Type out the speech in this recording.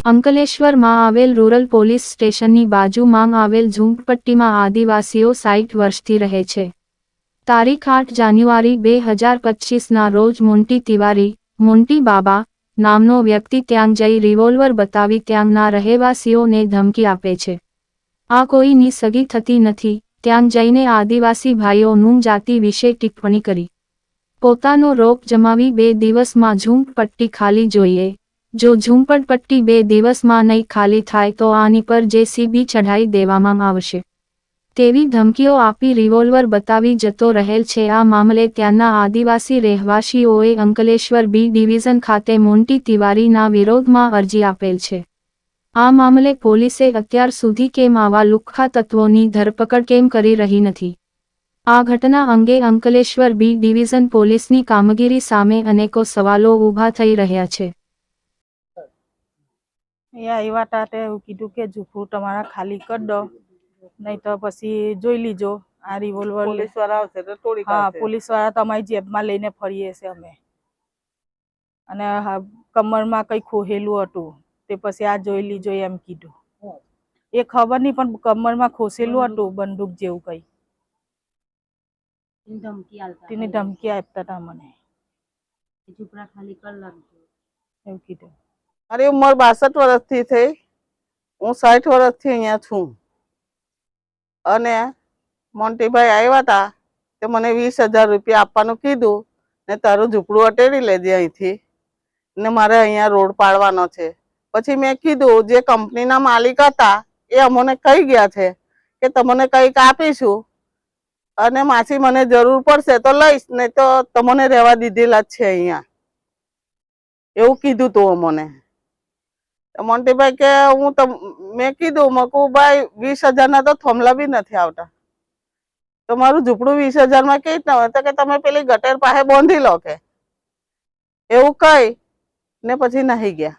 અંકલેશ્વરમાં આવેલ rural police સ્ટેશનની બાજુમાં આવેલ ઝૂંપડપટ્ટીમાં આદિવાસીઓ 60 વર્ષથી રહે છે. તારીખ 8 જાન્યુઆરી 2025ના રોજ મોન્ટી તિવારી, મોન્ટી બાબા નામનો વ્યક્તિ ત્યાં જઈ રિવોલ્વર બતાવી ત્યાંના રહેવાસીઓને ધમકી આપે છે. આ કોઈની સગી થતી નથી. ત્યાં જઈને આદિવાસી ભાઈઓનું જાતિ વિશે ટિપ્પણી કરી પોતાનો રોપ જમાવી 2 દિવસમાં ઝૂંપડપટ્ટી ખાલી જોઈએ. જો ઝૂંપડપટ્ટી 2 દિવસમાં નહીં ખાલી થાય તો આની પર JCB ચઢાઈ દેવામાં આવશે તેવી ધમકીઓ આપી રિવોલ્વર બતાવી જતો રહેલ છે. આ મામલે ત્યાંના આદિવાસી રહેવાસીઓએ અંકલેશ્વર B ડિવિઝન ખાતે મોન્ટી તિવારીના વિરોધમાં અરજી આપેલ છે. આ મામલે પોલીસે અત્યાર સુધી કેમ આવા લુખ્ખા તત્વોની ધરપકડ કેમ કરી રહી નથી? આ ઘટના અંગે અંકલેશ્વર B ડિવિઝન પોલીસની કામગીરી સામે અનેકો સવાલો ઊભા થઈ રહ્યા છે. આવ્યા તા એવું કીધું કે ઝૂંપડું તમારા ખાલી કરી દો, નહીં તો પછી જોઈ લીજો આ રિવોલ્વર. પોલીસ વાળા આવશે તો તોડી હા, કાઢશે. પોલીસ વાળા તમારી જેબમાં લઈને ફરીએ છે અમે. અને કમરમાં કઈ ખોહેલું હતું તે પછી આ જોઈ લીજો એમ કીધું. એ ખબર નહીં પણ કમરમાં ખોસેલું હતું બંદૂક જેવું કઈ. તેની ધમકી આપતા હતા મને. ઝૂંપડા ખાલી કરી નાખજો એવું કીધું. મારી ઉંમર 62 વર્ષથી થઈ. હું 60 વર્ષથી અહીંયા છું. અને મોન્ટીભાઈ આવ્યા હતા તે મને 20,000 રૂપિયા આપવાનું કીધું ને તારું ઝૂંપડું અટેડી લેજે અહીંથી ને મારે અહીંયા રોડ પાડવાનો છે. પછી મેં કીધું જે કંપનીના માલિક હતા એ અમને કહી ગયા છે કે તમને કંઈક આપીશું અને માછી મને જરૂર પડશે તો લઈશ, નહીં તો તમને રહેવા દીધેલા જ છે અહીંયા એવું કીધું તું અમને. મોન્ટીભાઈ કે મેં કીધું મકું ભાઈ 20,000 ના તો થોમલા બી નથી આવતા, તો મારું ઝૂંપડું 20,000 માં કેવી રીતના હોય? તો કે તમે પેલી ગટર પાસે બાંધી લો કે એવું કઈ ને પછી નહીં ગયા.